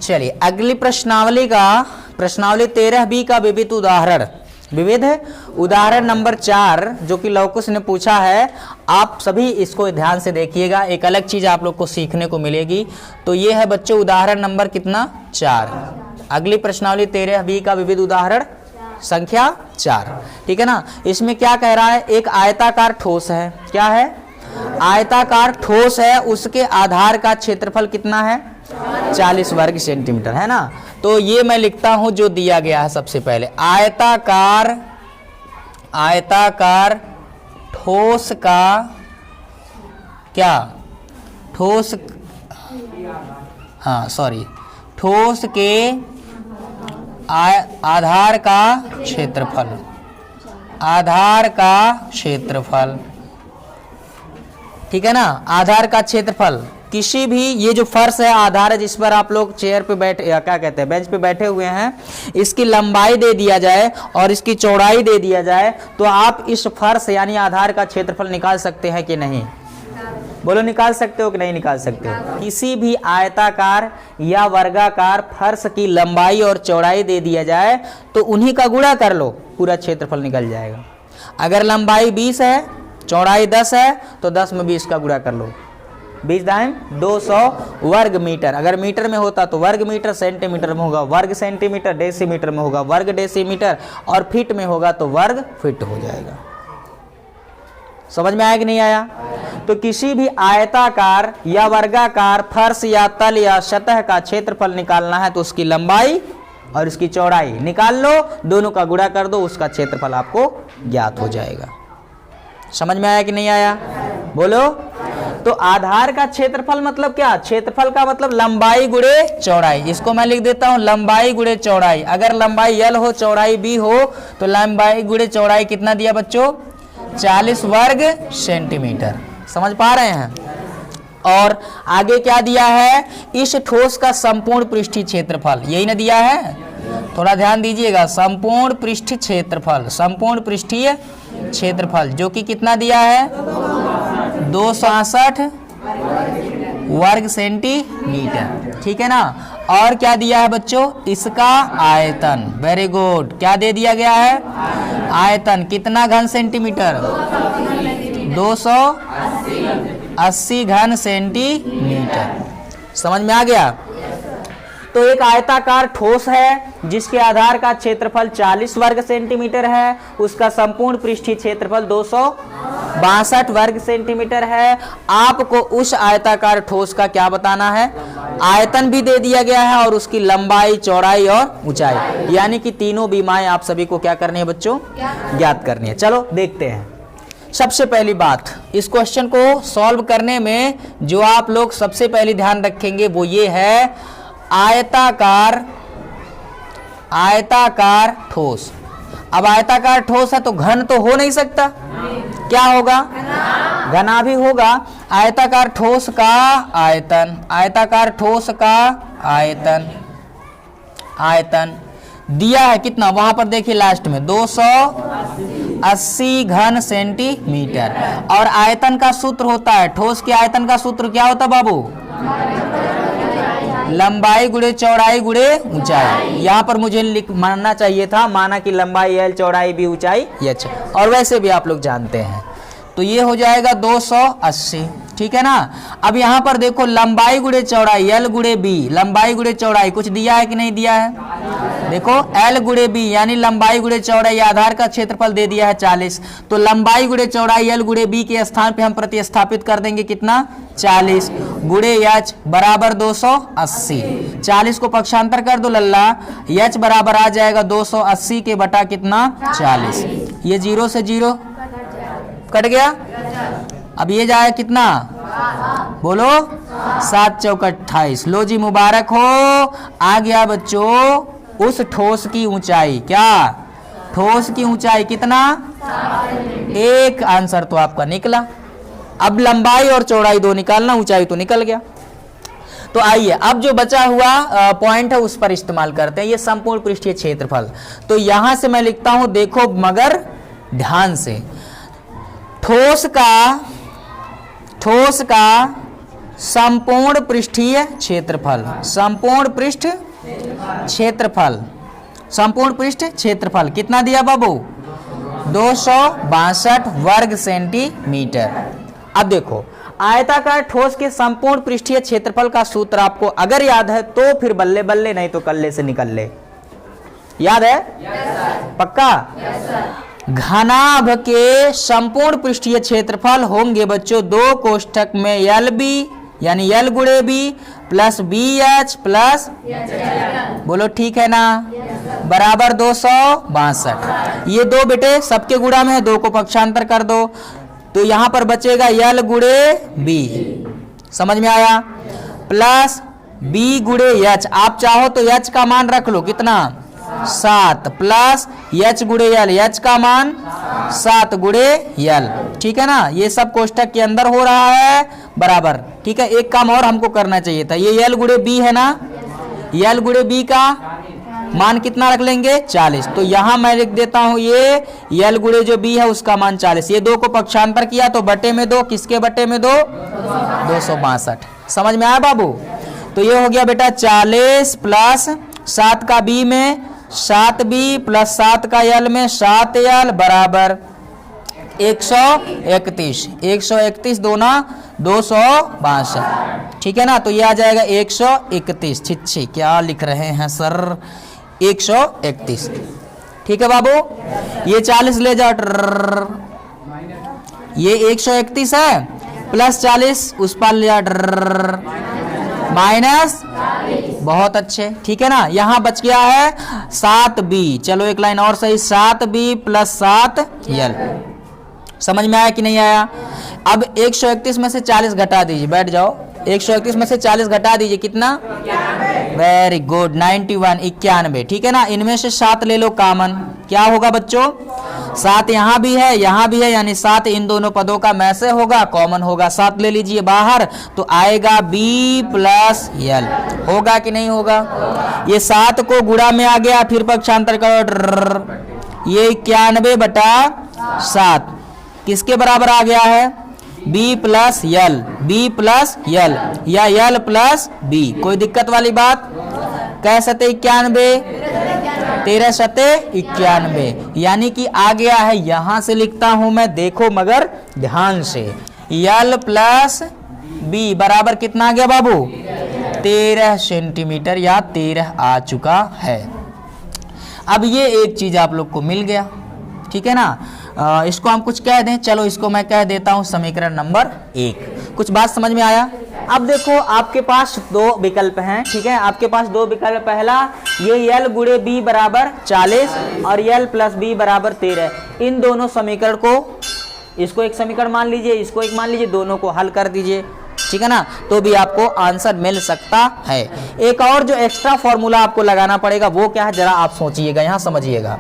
चलिए अगली प्रश्नावली 13B का विविध उदाहरण नंबर 4 जो कि लौकुश ने पूछा है। आप सभी इसको ध्यान से देखिएगा, एक अलग चीज आप लोग को सीखने को मिलेगी। तो ये है बच्चों उदाहरण नंबर कितना 4। अगली प्रश्नावली 13B का विविध उदाहरण संख्या 4, ठीक है ना। इसमें क्या कह रहा है, एक आयताकार ठोस है। क्या है? आयताकार ठोस है, उसके आधार का क्षेत्रफल कितना है 40 वर्ग सेंटीमीटर, है ना। तो ये मैं लिखता हूं जो दिया गया है। सबसे पहले आयताकार ठोस का क्या, ठोस के आधार का क्षेत्रफल, ठीक है ना। आधार का क्षेत्रफल किसी भी, ये जो फर्श है आधार है जिस पर आप लोग चेयर पे बैठे या क्या कहते हैं बेंच पे बैठे हुए हैं, इसकी लंबाई दे दिया जाए और इसकी चौड़ाई दे दिया जाए तो आप इस फर्श यानी आधार का क्षेत्रफल निकाल सकते हैं कि नहीं? बोलो, निकाल सकते हो कि नहीं निकाल सकते हो? किसी भी आयताकार या वर्गाकार फर्श की लंबाई और चौड़ाई दे दिया जाए तो उन्हीं का गुणा कर लो, पूरा क्षेत्रफल निकल जाएगा। अगर लंबाई 20 है, चौड़ाई 10 है तो 10 में 20 का गुणा कर लो, 20 दाएं 200 वर्ग मीटर। अगर मीटर में होता तो वर्ग मीटर, सेंटीमीटर में होगा वर्ग सेंटीमीटर, डेसीमीटर में होगा वर्ग डेसीमीटर और फीट में होगा तो वर्ग फीट हो जाएगा। समझ में आया कि नहीं आया? तो किसी भी आयताकार या वर्गाकार फर्श या तल या सतह का क्षेत्रफल निकालना है तो उसकी लंबाई और उसकी चौड़ाई निकाल लो, दोनों का गुणा कर दो, उसका क्षेत्रफल आपको ज्ञात हो जाएगा। समझ में आया कि नहीं आया? बोलो। तो आधार का क्षेत्रफल मतलब क्या? क्षेत्रफल का मतलब लंबाई गुणे चौड़ाई। इसको मैं लिख देता हूं लंबाई गुणे चौड़ाई। अगर लंबाई L हो, चौड़ाई B हो तो लंबाई गुणे चौड़ाई कितना दिया बच्चों? 40 वर्ग सेंटीमीटर। समझ पा रहे हैं? और आगे क्या दिया है? इस ठोस का संपूर्ण पृष्ठीय क्षेत्रफल, यही ना दिया है? थोड़ा ध्यान दीजिएगा, संपूर्ण पृष्ठीय क्षेत्रफल जो कि कितना दिया है 268 वर्ग सेंटीमीटर, ठीक है ना। और क्या दिया है बच्चों? इसका आयतन। वेरी गुड, क्या दे दिया गया है? आयतन। कितना घन सेंटीमीटर? 280 घन सेंटीमीटर। समझ में आ गया? तो एक आयताकार ठोस है जिसके आधार का क्षेत्रफल 40 वर्ग सेंटीमीटर है, उसका संपूर्ण पृष्ठीय क्षेत्रफल 262 वर्ग सेंटीमीटर है। आपको उस आयताकार ठोस का क्या बताना है? आयतन भी दे दिया गया है और उसकी लंबाई, चौड़ाई और ऊंचाई, यानी कि तीनों बीमाएं आप सभी को क्या करनी है बच्चों? ज्ञात करनी है। चलो देखते हैं। सबसे पहली बात, इस क्वेश्चन को सॉल्व करने में जो आप लोग सबसे पहले ध्यान रखेंगे वो ये है, आयताकार ठोस। अब आयताकार ठोस है तो घन तो हो नहीं सकता, क्या होगा? घना भी होगा। आयताकार ठोस का आयतन दिया है कितना? वहां पर देखिए लास्ट में 280 घन सेंटीमीटर। और आयतन का सूत्र होता है, ठोस के आयतन का सूत्र क्या होता बाबू? लंबाई गुणे चौड़ाई गुणे ऊंचाई। यहाँ पर मुझे मानना चाहिए था, माना कि लंबाई L, चौड़ाई B, ऊंचाई H, और वैसे भी आप लोग जानते हैं। तो ये हो जाएगा 280, ठीक है ना। अब यहाँ पर देखो लंबाई गुणे चौड़ाई L गुणे B, लंबाई गुणे चौड़ाई कुछ दिया है कि नहीं दिया है? देखो L गुणे B यानी लंबाई गुणे चौड़ाई, आधार का क्षेत्रफल दे दिया है 40, तो लंबाई गुणे चौड़ाई L गुणे B के स्थान पे हम प्रतिस्थापित कर देंगे कितना? 40 गुणे H बराबर 280। 40 को पक्षांतर कर दो लल्ला, H बराबर आ जाएगा 280 के बटा कितना? 40। ये 0 से 0 कट गया। अब ये जाए कितना? बोलो 7 चौक 28। लो जी मुबारक हो, आ गया बच्चों उस ठोस की ऊंचाई। क्या? ठोस की ऊंचाई कितना? 1 आंसर तो आपका निकला। अब लंबाई और चौड़ाई दो निकालना, ऊंचाई तो निकल गया। तो आइए अब जो बचा हुआ पॉइंट है उस पर इस्तेमाल करते हैं, ये संपूर्ण पृष्ठीय क्षेत्रफल। तो यहां से मैं लिखता हूं, देखो मगर ध्यान से, ठोस का संपूर्ण पृष्ठीय क्षेत्रफल, संपूर्ण पृष्ठ क्षेत्रफल, संपूर्ण पृष्ठ क्षेत्रफल कितना दिया बाबू? 262 वर्ग सेंटीमीटर। अब देखो आयताकार ठोस के संपूर्ण पृष्ठीय क्षेत्रफल का सूत्र आपको अगर याद है तो फिर बल्ले बल्ले, नहीं तो कल्ले से निकल ले। याद है? पक्का? घनाभ के संपूर्ण पृष्ठीय क्षेत्रफल होंगे बच्चों दो कोष्ठक में यल बी यानी यल गुणे B plus B H plus, बोलो ठीक है ना, बराबर 262। ये दो बेटे सबके गुणा में है, दो को पक्षांतर कर दो तो यहां पर बचेगा यल गुणे बी, समझ में आया, प्लस बी गुणे एच, आप चाहो तो एच का मान रख लो कितना 7 प्लस एच गुणे यल, एच का मान 7 गुणे यल, ठीक है ना। ये सब कोष्ठक के अंदर हो रहा है बराबर, ठीक है। एक काम और हमको करना चाहिए था, ये यल गुणे बी है ना, यल गुणे बी का मान कितना रख लेंगे 40, तो यहां मैं लिख देता हूं ये यल गुणे जो बी है उसका मान 40। ये दो को पक्षांतर किया तो बटे में 2, किसके बटे में 2? 262। समझ में आया बाबू? तो ये हो गया बेटा 40 प्लस 7 का बी में 7b प्लस 7 का यल में 7l बराबर 131, 131 दूना 262, ठीक है ना। तो ये आ जाएगा 131, छिच्छी क्या लिख रहे हैं सर, 131, ठीक है बाबू। ये 40 ले जाओ, ये 131 है प्लस 40 उस पार ले जाओ माइनस, बहुत अच्छे, ठीक है ना। यहां बच गया है 7b, चलो एक लाइन और सही, 7b प्लस 7l, समझ में आया कि नहीं आया? अब 131 में से 40 घटा दीजिए, बैठ जाओ, 131 में से 40 घटा दीजिए कितना? वेरी गुड, 91, 91, ठीक है ना। इनमें से 7 ले लो कॉमन, क्या होगा बच्चों? 7 यहाँ भी है यहाँ भी है, यानी 7 इन दोनों पदों का में से होगा, कॉमन होगा, 7 ले लीजिए बाहर तो आएगा b प्लस यल, होगा कि नहीं होगा? ये 7 को गुणा में आ गया, फिर पक्षांतर करो, ये 91 बटा 7 किसके बराबर आ गया है? b प्लस यल, b प्लस यल या यल प्लस b, कोई दिक्कत वाली बात? कह सकते 91, 13 सते 91, यानी कि आ गया है, यहां से लिखता हूं मैं, देखो मगर ध्यान से, यल प्लस b बराबर कितना आ गया बाबू? 13 सेंटीमीटर या 13 आ चुका है। अब ये एक चीज आप लोग को मिल गया, ठीक है ना। इसको हम कुछ कह दें, चलो इसको मैं कह देता हूं समीकरण नंबर 1। कुछ बात समझ में आया? अब देखो आपके पास दो विकल्प हैं, ठीक है, आपके पास दो विकल्प, पहला ये यल गुणे बी बराबर 40 और यल प्लस बी बराबर 13, इन दोनों समीकरण को, इसको एक समीकरण मान लीजिए, इसको एक मान लीजिए, दोनों को हल कर दीजिए, ठीक है ना, तो भी आपको आंसर मिल सकता है। एक और जो एक्स्ट्रा फॉर्मूला आपको लगाना पड़ेगा वो क्या है, जरा आप सोचिएगा, यहां समझिएगा।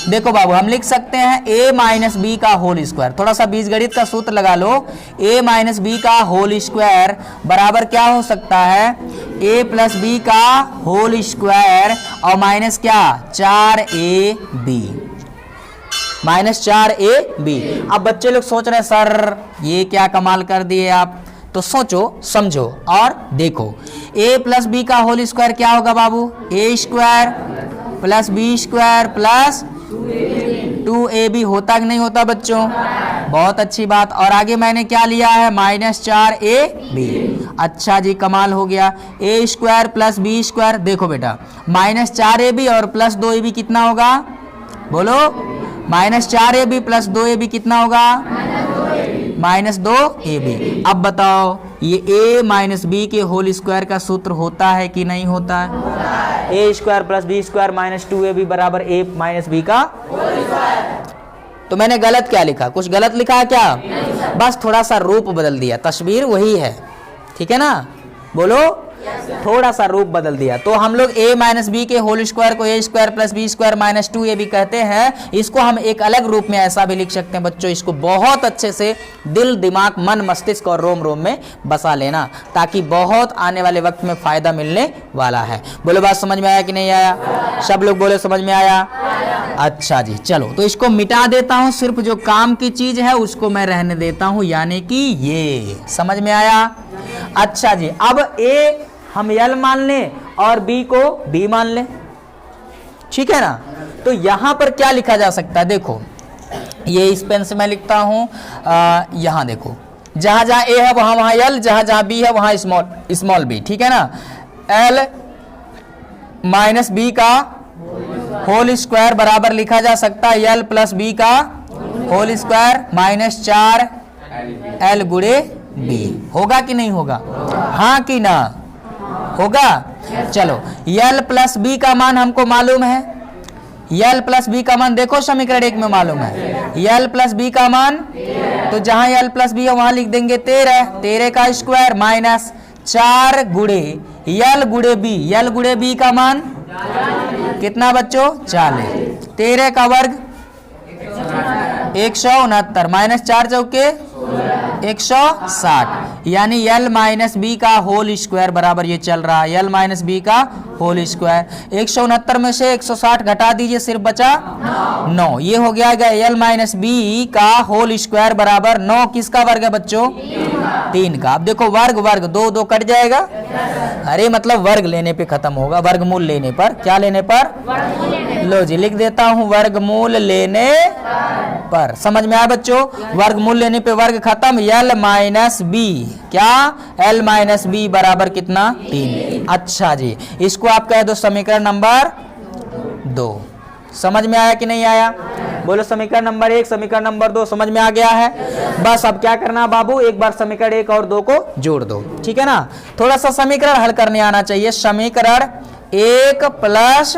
देखो बाबू, हम लिख सकते हैं a माइनस बी का होल स्क्वायर, थोड़ा सा बीजगणित का सूत्र लगा लो, a माइनस बी का होल स्क्वायर बराबर क्या हो सकता है? a प्लस बी का होल स्क्वायर और माइनस क्या 4ab, माइनस 4ab। अब बच्चे लोग सोच रहे हैं सर ये क्या कमाल कर दिए आप, तो सोचो समझो और देखो, a प्लस बी का होल स्क्वायर क्या होगा बाबू? a square plus B square plus 2ab, होता कि नहीं होता बच्चों? बहुत अच्छी बात। और आगे मैंने क्या लिया है? Minus 4ab। अच्छा जी, कमाल हो गया। a square plus B square, देखो बेटा माइनस 4ab और प्लस 2ab कितना होगा? बोलो, माइनस 4ab प्लस 2ab कितना होगा? Minus 2ab। अब बताओ ये a माइनस बी के होल स्क्वायर का सूत्र होता है कि नहीं होता है? a square plus B square minus 2ab बराबर a माइनस बी का होल स्क्वायर। तो मैंने गलत क्या लिखा? कुछ गलत लिखा है क्या? बस थोड़ा सा रूप बदल दिया, तस्वीर वही है, ठीक है ना, बोलो, थोड़ा सा रूप बदल दिया। तो हम लोग a माइनस बी के होल स्क्वायर को a square plus B square minus 2ab कहते हैं। इसको हम एक अलग रूप में ऐसा भी लिख सकते हैं बच्चों, इसको बहुत अच्छे से दिल दिमाग मन मस्तिष्क और रोम रोम में बसा लेना, ताकि बहुत आने वाले वक्त में फायदा मिलने वाला है। बोलो बात समझ में आया कि नहीं आया? सब लोग बोले समझ में आया? अच्छा जी, चलो तो इसको मिटा देता हूं, सिर्फ जो काम की चीज है उसको मैं रहने देता हूं, यानी कि ये समझ में आया। अच्छा जी, अब ए हम L मान लें और B को B मान लें, ठीक है ना। तो यहां पर क्या लिखा जा सकता है, देखो ये इस पेन से मैं लिखता हूं, यहां देखो जहां जहां A है वहां वहां L, जहां जहां B है वहां स्मॉल b, ठीक है ना। L माइनस B का होल स्क्वायर बराबर लिखा जा सकता है L प्लस B का होल स्क्वायर माइनस 4 L गुणे B। होगा कि नहीं होगा, हाँ कि ना होगा। चलो L प्लस B का मान हमको मालूम है, L प्लस B का मान देखो समीकरण 1 में मालूम है, L प्लस B का मान, तो जहां L प्लस B है वहां लिख देंगे 13 का स्क्वायर माइनस 4 गुणे L गुणे B, L गुणे B का मान कितना बच्चों 40, 13 का वर्ग 169 माइनस 4 चौके 160, यानी L माइनस बी का होल स्क्वायर बराबर ये चल रहा है L माइनस बी का होल स्क्वायर। 169 में से 160 घटा दीजिए, सिर्फ बचा 9, ये हो गया L माइनस बी का होल स्क्वायर बराबर 9 किसका वर्ग है बच्चों 3 का। अब देखो वर्ग वर्ग 2 2 कट जाएगा, अरे मतलब वर्ग लेने पे खत्म होगा, वर्गमूल लेने पर, क्या लेने पर, लो जी लिख देता हूं वर्गमूल लेने पर। समझ में आया बच्चों, वर्गमूल लेने पे वर्ग खत्म, L माइनस बी, क्या L माइनस बी बराबर कितना 3। अच्छा जी, इसको आप कह दो समीकरण नंबर 2। समझ में आया कि नहीं आया, बोलो समीकरण नंबर 1, समीकरण नंबर 2 समझ में आ गया है। बस अब क्या करना बाबू, एक बार समीकरण 1 और 2 को जोड़ दो, ठीक है ना। थोड़ा सा समीकरण हल करने आना चाहिए, समीकरण 1 प्लस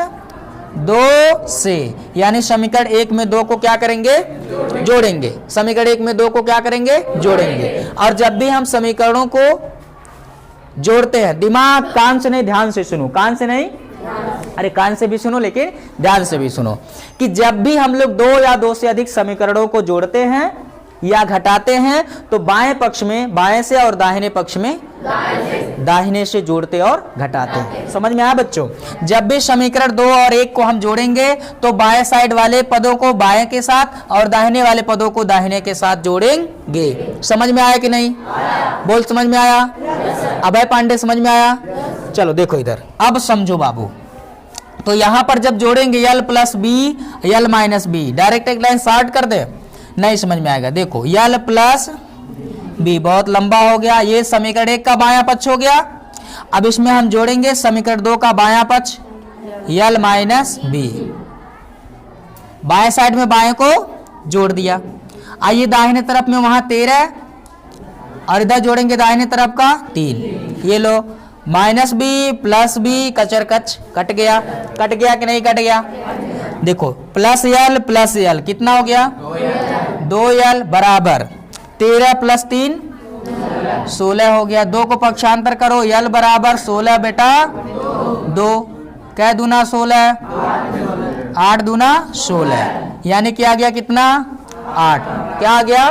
2 से, यानी समीकरण 1 में 2 को क्या करेंगे जोड़ेंगे, समीकरण 1 में 2 को क्या करेंगे जोड़ेंगे। और जब भी हम समीकरणों को जोड़ते हैं, दिमाग कान से नहीं ध्यान से सुनो, कान से नहीं, अरे कान से भी सुनो लेकिन ध्यान से भी सुनो, कि जब भी हम लोग 2 या 2 से अधिक समीकरणों को जोड़ते हैं या घटाते हैं तो बाएं पक्ष में बाएं से और दाहिने पक्ष में दाहिने से जोड़ते और घटाते हैं। समझ में आया बच्चों, जब भी समीकरण 2 और 1 को हम जोड़ेंगे तो बाएं साइड वाले पदों को बाएं के साथ और दाहिने वाले पदों को दाहिने के साथ जोड़ेंगे। समझ में आया कि नहीं, बोल समझ में आया, अभय पांडे समझ में आया। चलो देखो इधर, अब समझो बाबू, तो यहां पर जब जोड़ेंगे L plus B L minus B, direct एक लाइन शॉर्ट कर दे, नहीं समझ में आएगा। देखो L प्लस बी बहुत लंबा हो गया, ये समीकरण 1 का बायां पक्ष हो गया। अब इसमें हम जोड़ेंगे समीकरण 2 का बायां पक्ष L माइनस बी, बाएं साइड में बाएं को जोड़ दिया। आइए दाहिने तरफ में वहां 13 और इधर जोड़ेंगे दाहिने तरफ का 3, ये लो माइनस बी प्लस बी कचर कच कट गया कि नहीं कट गया। देखो प्लस L कितना हो गया 2L बराबर 13 प्लस 3 16 हो गया। 2 को पक्षांतर करो, L बराबर 16 बेटा 2, कै दूना 16 8 दूना 16, यानी क्या आ गया कितना 8, क्या आ गया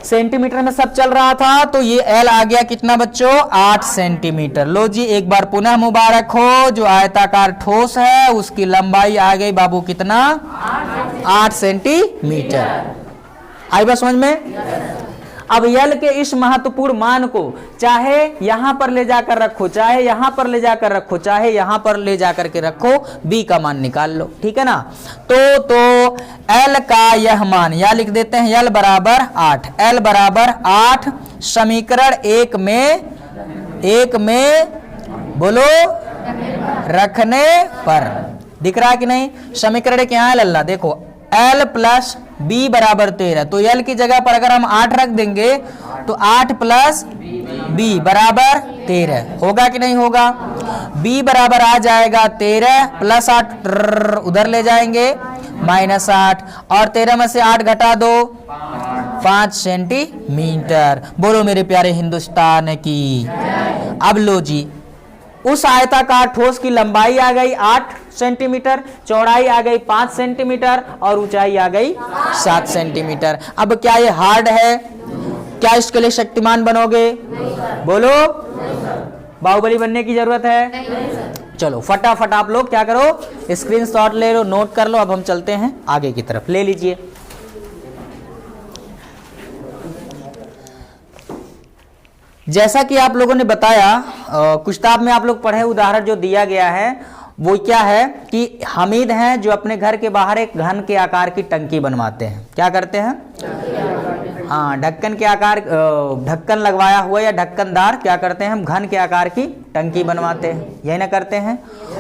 सेंटीमीटर में सब चल रहा था, तो ये L आ गया कितना बच्चों 8 सेंटीमीटर। लो जी एक बार पुनः मुबारक हो, जो आयताकार ठोस है उसकी लंबाई आ गई बाबू कितना 8 सेंटीमीटर। आई बात समझ में। अब L के इस महत्वपूर्ण मान को चाहे यहां पर ले जाकर रखो, चाहे यहां पर ले जाकर रखो, चाहे यहां पर ले जाकर के रखो, B का मान निकाल लो, ठीक है ना। तो L का यह मान या लिख देते हैं L बराबर 8, L बराबर 8 समीकरण 1 में बोलो रखने पर, दिख रहा है कि नहीं। समीकरण 1 यहाँ है लल्ला, देखो L प्लस B बराबर 13, तो L की जगह पर अगर हम 8 रख देंगे तो 8 प्लस B बराबर 13 होगा कि नहीं होगा। B बराबर आ जाएगा 13 प्लस 8 उधर ले जाएंगे माइनस 8, और 13 में से 8 घटा दो 5 सेंटीमीटर। बोलो मेरे प्यारे हिंदुस्तान की। अब लो जी, उस आयताकार ठोस की लंबाई आ गई 8 सेंटीमीटर, चौड़ाई आ गई 5 सेंटीमीटर और ऊंचाई आ गई 7 सेंटीमीटर। अब क्या ये हार्ड है, क्या इसके लिए शक्तिमान बनोगे, बोलो बाहुबली बनने की जरूरत है। चलो फटाफट आप लोग क्या करो, स्क्रीनशॉट ले लो, नोट कर लो। अब हम चलते हैं आगे की तरफ, ले लीजिए। जैसा कि आप लोगों ने बताया, कुछ किताब में आप लोग पढ़े, उदाहरण जो दिया गया है वो क्या है कि हामिद हैं जो अपने घर के बाहर एक घन के आकार की टंकी बनवाते हैं। क्या करते हैं? हाँ, ढक्कन के आकार, ढक्कन लगवाया हुआ या ढक्कनदार क्या करते हैं हम, घन के आकार की टंकी बनवाते हैं, यही ना करते हैं।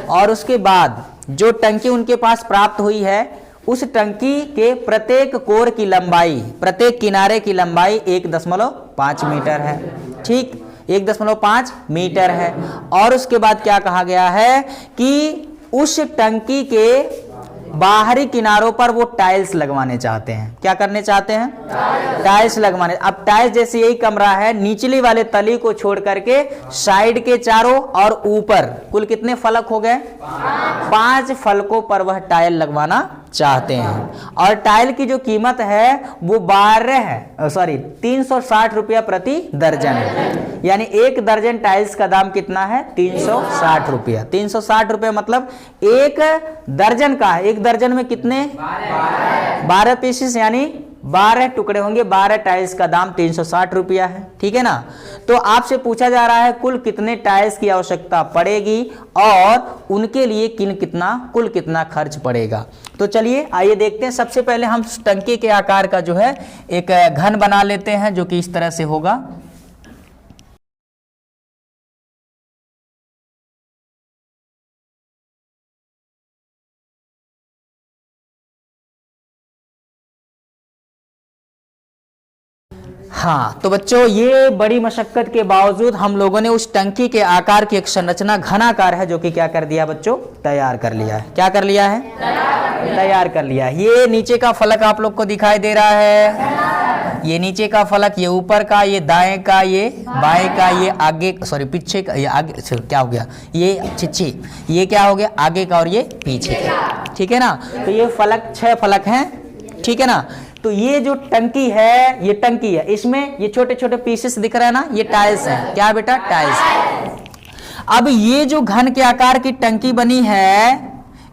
और उसके बाद जो टंकी उनके पास प्राप्त हुई है, उस टंकी के प्रत्येक कोर की लंबाई, प्रत्येक किनारे की लंबाई 1.5 मीटर है। ठीक, 1.5 मीटर है। और उसके बाद क्या कहा गया है कि उस टंकी के बाहरी किनारों पर वो टाइल्स लगवाने चाहते हैं। क्या करने चाहते हैं? टाइल्स लगवाने। अब टाइल्स जैसे यही कमरा है, निचली वाले तली को छोड़ करके साइड के चारों और ऊपर कुल कितने फलक हो गए? 5 फलकों पर वह टाइल लगवाना चाहते हैं। और टाइल की जो कीमत है वो 360 रुपया प्रति दर्जन है। यानी 1 दर्जन टाइल्स का दाम कितना है? 360 रुपया। 360 रुपया मतलब 1 दर्जन का है। 1 दर्जन में कितने? 12 पीसेस, यानी 12 टुकड़े होंगे। 12 टाइल्स का दाम 360 रुपया है। ठीक है ना? तो आपसे पूछा जा रहा है कुल कितने टाइल्स की आवश्यकता पड़ेगी और उनके लिए कुल कितना खर्च पड़ेगा। तो चलिए आइए देखते हैं। सबसे पहले हम टंकी के आकार का जो है एक घन बना लेते हैं, जो कि इस तरह से होगा। हाँ, तो बच्चों ये बड़ी मशक्कत के बावजूद हम लोगों ने उस टंकी के आकार की एक संरचना घनाकार है जो कि क्या कर दिया बच्चों? तैयार कर लिया है। क्या कर लिया है? तैयार कर लिया है। ये नीचे का फलक आप लोग को दिखाई दे रहा है, ये नीचे का फलक, ये ऊपर का, ये दाएं का, ये बाएं का, ये आगे पीछे का, ये आगे क्या हो गया, ये छिछी, ये क्या हो गया? आगे का और ये पीछे का। ठीक है ना? तो ये फलक 6 फलक हैं। ठीक है ना? तो ये जो टंकी है, ये टंकी है, इसमें ये छोटे छोटे पीसेस दिख रहे हैं ना, ये टाइल्स हैं। क्या बेटा? टाइल्स। अब ये जो घन के आकार की टंकी बनी है,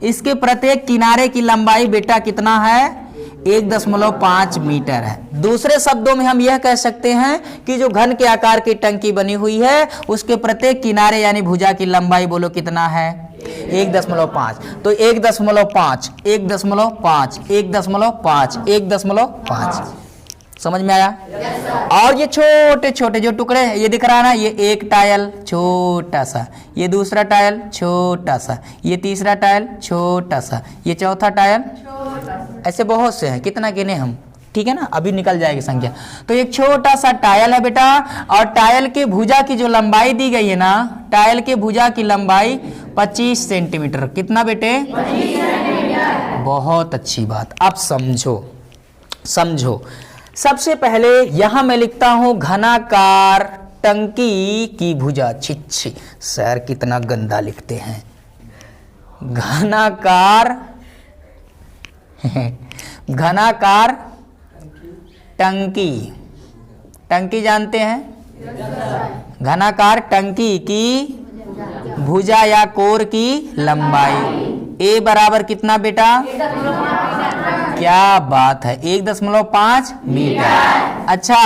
इसके प्रत्येक किनारे की लंबाई बेटा कितना है? 1.5 मीटर है। दूसरे शब्दों में हम यह कह सकते हैं कि जो घन के आकार की टंकी बनी हुई है, उसके प्रत्येक किनारे यानी भुजा की लंबाई बोलो कितना है? 1.5। तो 1.5, 1.5, 1.5, 1.5। समझ में आया? और ये छोटे छोटे जो टुकड़े ये दिख रहा है ना, ये एक टाइल छोटा सा, ये दूसरा टाइल छोटा सा, ये तीसरा टाइल छोटा सा, ये चौथा टाइल, ऐसे बहुत से हैं, कितना गिने हम? ठीक है ना? अभी निकल जाएगी संख्या। तो एक छोटा सा टाइल है बेटा, और टाइल के भुजा की जो लंबाई दी गई है ना, टाइल के भुजा की लंबाई 25 सेंटीमीटर। कितना बेटे? 25 सेंटीमीटर। बहुत अच्छी बात। अब समझो। सबसे पहले यहां मैं लिखता हूं घनाकार टंकी की भुजा। छिछी सर कितना गंदा लिखते हैं। घनाकार टंकी जानते हैं? घनाकार टंकी की भुजा या कोर की लंबाई ए बराबर कितना बेटा? क्या बात है, 1.5 मीटर। अच्छा,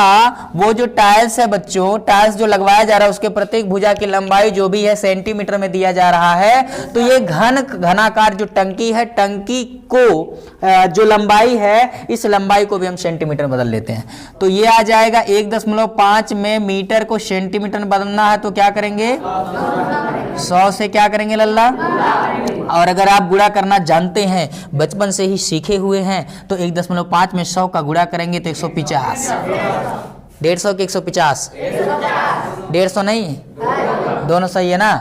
वो जो टाइल्स है बच्चों, टाइल्स जो लगवाया जा रहा है, उसके प्रत्येक भुजा की लंबाई जो भी है सेंटीमीटर में दिया जा रहा है। तो ये घनाकार जो टंकी है, टंकी को जो लंबाई है, इस लंबाई को भी हम सेंटीमीटर में बदल लेते हैं। तो ये आ जाएगा 1.5 में मीटर को सेंटीमीटर में बदलना है तो क्या करेंगे? 100 से क्या करेंगे लल्ला? और अगर आप गुणा करना जानते हैं, बचपन से ही सीखे हुए हैं, तो 1.5 में 100 का गुणा करेंगे तो 150। 150 के 150, 150 नहीं, दोनों सही है ना?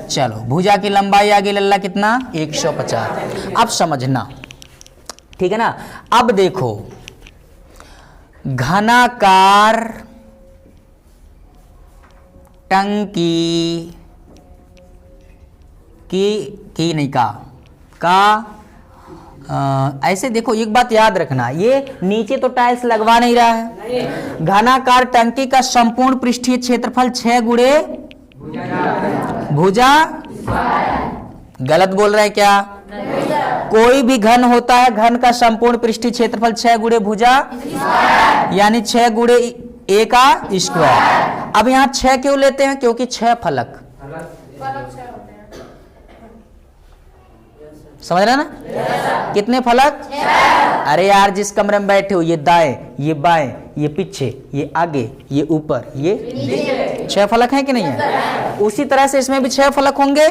चलो, भुजा की लंबाई आ गई लल्ला कितना? 150। अब समझना, ठीक है ना? अब देखो, घनाकार टंकी की नहीं का ऐसे देखो, एक बात याद रखना, ये नीचे तो टाइल्स लगवा नहीं रहा है। घनाकार टंकी का संपूर्ण पृष्ठीय क्षेत्रफल 6 गुणे भुजा गलत बोल रहे हैं क्या? कोई भी घन होता है, घन का संपूर्ण पृष्ठीय क्षेत्रफल 6 गुणे भुजा यानी 6 गुणे ए का स्क्वायर। अब यहाँ 6 क्यों लेते हैं? क्योंकि 6 फलक, समझ रहे ना? कितने फलक? अरे यार, जिस कमरे में बैठे हो, ये दाएं, ये बाएं, ये पीछे, ये आगे, ये ऊपर, ये 6 फलक हैं कि नहीं है? उसी तरह से इसमें भी 6 फलक होंगे,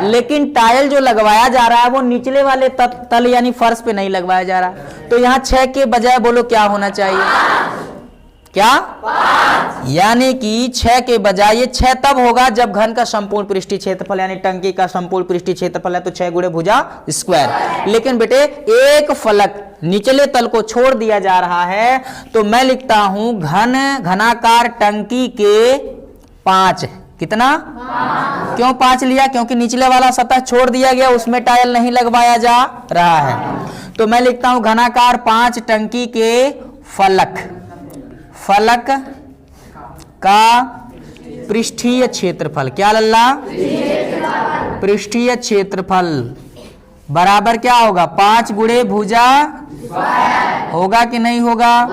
लेकिन टाइल जो लगवाया जा रहा है वो निचले वाले तल यानी फर्श पे नहीं लगवाया जा रहा। तो यहाँ 6 के बजाय बोलो क्या होना चाहिए? क्या? 5। यानी कि 6 के बजाय, ये 6 तब होगा जब घन का संपूर्ण पृष्ठीय क्षेत्रफल यानी टंकी का संपूर्ण पृष्ठीय क्षेत्रफल है तो 6 गुणे भुजा स्क्वायर। लेकिन बेटे एक फलक निचले तल को छोड़ दिया जा रहा है, तो मैं लिखता हूं घनाकार टंकी के 5। कितना? 5। क्यों 5 लिया? क्योंकि निचले वाला सतह छोड़ दिया गया, उसमें टाइल नहीं लगवाया जा रहा है। तो मैं लिखता हूं घनाकार 5 टंकी के फलक का पृष्ठीय क्षेत्रफल। क्या लल्ला? पृष्ठीय क्षेत्रफल बराबर क्या होगा? 5 गुणे भुजा होगा कि नहीं होगा?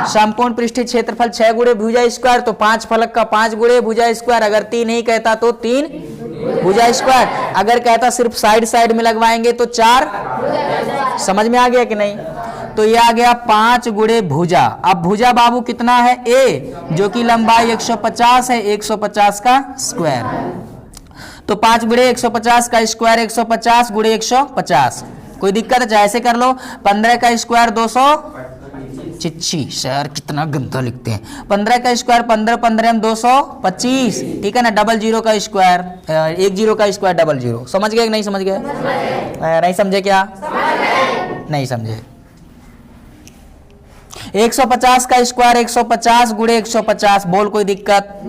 संपूर्ण पृष्ठीय क्षेत्रफल 6 गुणे भुजा स्क्वायर, तो 5 फलक का 5 गुणे भुजा स्क्वायर। अगर 3 नहीं कहता तो 3 भुजा स्क्वायर। अगर कहता सिर्फ साइड साइड में लगवाएंगे तो 4। समझ में आ गया कि नहीं? तो ये आ गया 5 गुणे भुजा। अब भुजा बाबू कितना है? ए, जो कि लंबाई 150 है, 150 का स्क्वायर। तो 5 गुणे 150 का स्क्वायर 150 गुणे 150। कोई दिक्कत है? चाहे ऐसे कर लो। 15 का स्क्वायर 200। चिच्ची सर कितना गंदा लिखते हैं। 15 का स्क्वायर 15 15 225। ठीक है ना? डबल जीरो का स्क्वायर, 1 जीरो का स्क्वायर डबल जीरो। समझ गए कि नहीं समझ गए? नहीं समझे क्या? नहीं समझे। 150 का स्क्वायर 150 गुणे 150। बोल कोई दिक्कत?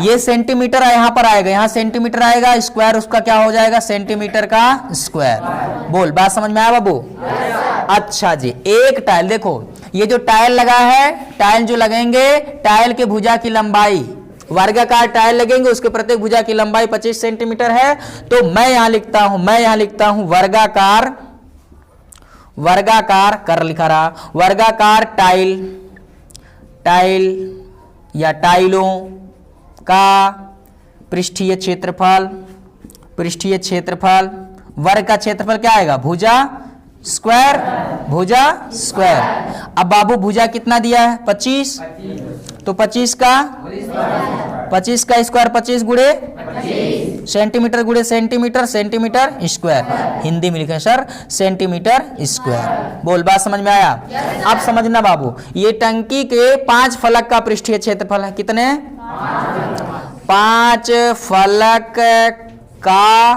ये सेंटीमीटर यहाँ पर आएगा, यहाँ सेंटीमीटर आएगा, स्क्वायर उसका क्या हो जाएगा? सेंटीमीटर का स्क्वायर। बोल, बात समझ में आया बाबू? अच्छा जी, एक टाइल देखो, ये जो टाइल लगा है, टाइल जो लगेंगे, टाइल के भुजा की लंबाई, वर्गाकार टाइल लगेंगे, उसके प्रत्येक भुजा की लंबाई 25 सेंटीमीटर है। तो मैं यहां लिखता हूं वर्गाकार कर लिखा रहा, वर्गाकार टाइल या टाइलों का पृष्ठीय क्षेत्रफल वर्ग का क्षेत्रफल क्या आएगा? भुजा स्क्वायर। अब बाबू भुजा कितना दिया है? 25। तो 25 का स्क्वायर 25 गुणे सेंटीमीटर गुणे सेंटीमीटर स्क्वायर। हिंदी में लिखें सर सेंटीमीटर स्क्वायर। बोल, बात समझ में आया? अब समझना बाबू, ये टंकी के 5 फलक का पृष्ठीय क्षेत्रफल है। कितने? 5 फलक का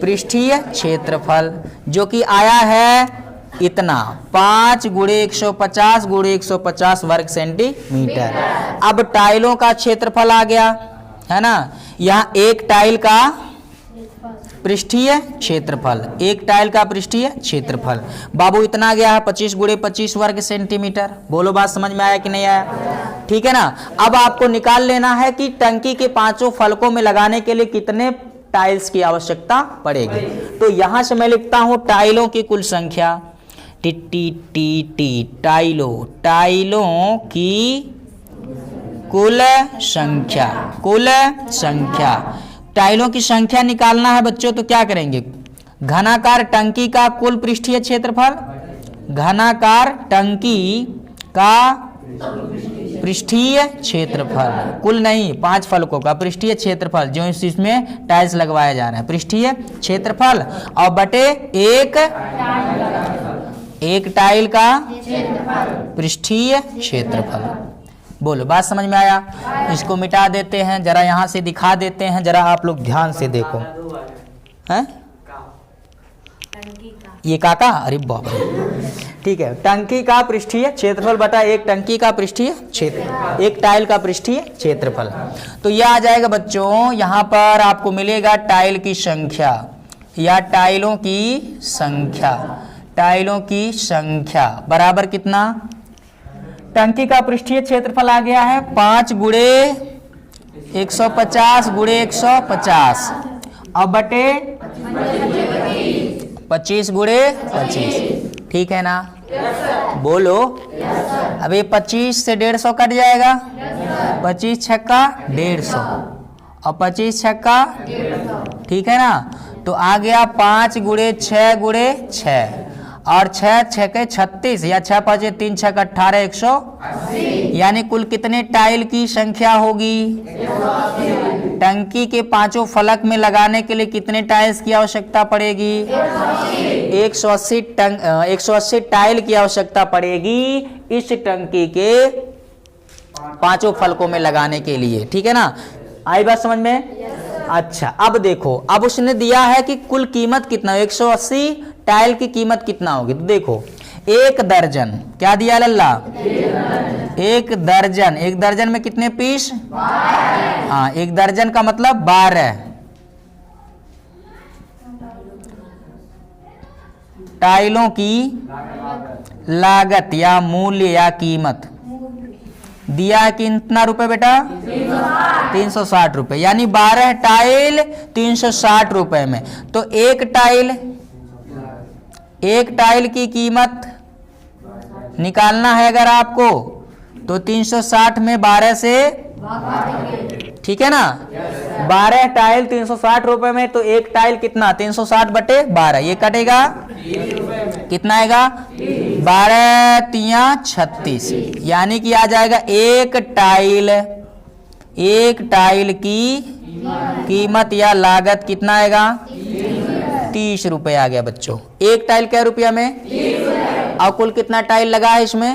पृष्ठीय क्षेत्रफल, जो कि आया है इतना 5 गुणे 150 गुणे 150 वर्ग सेंटीमीटर। अब टाइलों का क्षेत्रफल आ गया है ना? यहाँ एक टाइल का पृष्ठीय क्षेत्रफल, बाबू इतना गया है 25 गुणे 25 वर्ग सेंटीमीटर। बोलो, बात समझ में आया कि नहीं आया? ठीक है ना? अब आपको निकाल लेना है कि टंकी के 5 फलकों में लगाने के लिए कितने टाइल्स की आवश्यकता पड़ेगी। तो यहां से मैं लिखता हूं टाइलों की कुल संख्या, टाइलों की कुल संख्या। टाइलों की संख्या निकालना है बच्चों, तो क्या करेंगे? घनाकार टंकी का कुल पृष्ठीय क्षेत्रफल, घनाकार टंकी का पृष्ठीय क्षेत्रफल, कुल नहीं 5 फलकों का पृष्ठीय क्षेत्रफल जो इसमें टाइल्स लगवाया जा रहा है, पृष्ठीय क्षेत्रफल, और बटे एक टाइल का पृष्ठीय क्षेत्रफल। बोलो, बात समझ में आया? इसको मिटा देते हैं, जरा यहां से दिखा देते हैं, जरा आप लोग ध्यान से देखो। हैं? ये काका? अरे बाप रे। ठीक है, टंकी का पृष्ठीय क्षेत्रफल बटा एक टंकी का पृष्ठीय क्षेत्र, एक टाइल का पृष्ठीय क्षेत्रफल। तो यह आ जाएगा बच्चों, यहां पर आपको मिलेगा टाइल की संख्या या टाइलों की संख्या बराबर कितना? टंकी का पृष्ठीय क्षेत्रफल आ गया है 5 गुणे 150 गुणे 150, अब बटे 25 गुणे 25, ठीक है ना? बोलो। अब ये 25 से 150 कट जाएगा, 25 छक्का 150 और 25 छक्का, ठीक है ना? तो आ गया 5 गुणे 6 गुणे 6 और 6 छक्के 36 या 6 5 3 छक्का 18 180, यानी कुल कितने टाइल की संख्या होगी? टंकी के पांचों फलक में लगाने के लिए कितने टाइल्स की आवश्यकता पड़ेगी? 180 टाइल की आवश्यकता पड़ेगी इस टंकी के पांचों फलकों में लगाने के लिए, ठीक है ना? आई बात समझ में? अच्छा, अब देखो, अब उसने दिया है कि कुल कीमत कितना, 180 टाइल की कीमत कितना होगी। तो देखो, 1 दर्जन, क्या दिया लल्ला? 1 दर्जन, 1 दर्जन में कितने पीस? हाँ, 1 दर्जन का मतलब 12 टाइलों की लागत या मूल्य या कीमत दिया है कितना रुपए बेटा? 360 रुपए, यानी 12 टाइल 360 रुपए में। तो एक टाइल की कीमत निकालना है अगर आपको, तो 360 में 12 से, ठीक है ना? 12 टाइल 360 रुपए में, तो एक टाइल कितना? 360 बटे 12, ये कटेगा कितना आएगा? 12 तिया 36, यानी कि आ जाएगा एक टाइल की कीमत या लागत कितना आएगा? 30 रुपए आ गया बच्चों। एक टाइल क्या रुपया में? और कुल कितना टाइल लगा है इसमें?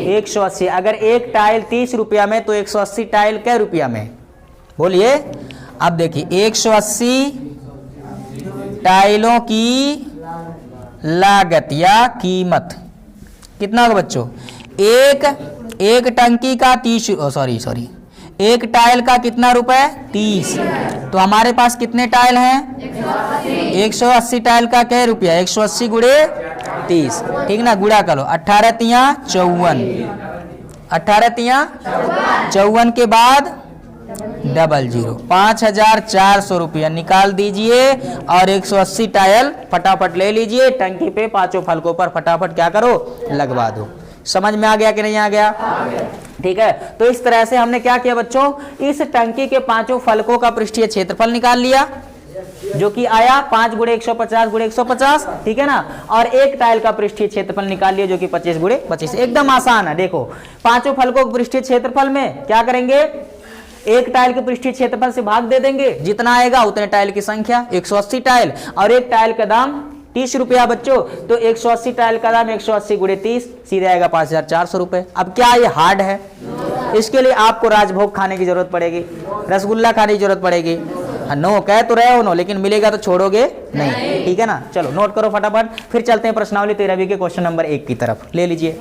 180। अगर एक टाइल 30 रुपया में, तो 180 टाइल क्या रुपया में? बोलिए। अब देखिए, 180 टाइलों की लागत या कीमत कितना होगा बच्चों? एक टंकी का 30, सॉरी, एक टाइल का कितना रुपए? 30। तो हमारे पास कितने टाइल हैं? 180 टाइल का क्या रुपया? 180 गुणे 30, ठीक ना? गुणा करो, 18 तिया 54, 18 तिया 54 के बाद 00, 5400 रुपया निकाल दीजिए और 180 टाइल फटाफट ले लीजिए, टंकी पे पांचों फलकों पर फटाफट क्या करो? लगवा दो। समझ में आ गया कि नहीं आ गया? ठीक है। तो इस तरह से हमने क्या किया बच्चों? इस टंकी के पांचों फलकों का पृष्ठीय क्षेत्रफल निकाल लिया, जो कि आया 5 गुणे 150 गुणे 150, ठीक है ना? और एक टाइल का पृष्ठीय क्षेत्रफल निकाल लिया, जो कि 25 गुणे 25। एकदम आसान है। देखो, पांचों फलकों के पृष्ठीय क्षेत्रफल में क्या करेंगे? एक टाइल के पृष्ठीय क्षेत्रफल से भाग दे देंगे, जितना आएगा उतने टाइल की संख्या, 180 टाइल, और एक टाइल का दाम 30 रुपया बच्चों। तो 180 टाइल का दाम 180 गुणे 30, सीधे आएगा 5400 रुपए। अब क्या ये हार्ड है? इसके लिए आपको राजभोग खाने की जरूरत पड़ेगी, रसगुल्ला खाने की जरूरत पड़ेगी। नो कह तो रहे हो नो, लेकिन मिलेगा तो छोड़ोगे नहीं, ठीक है ना? चलो नोट करो फटाफट, फिर चलते हैं प्रश्नावली 13 के क्वेश्चन नंबर 1 की तरफ। ले लीजिए।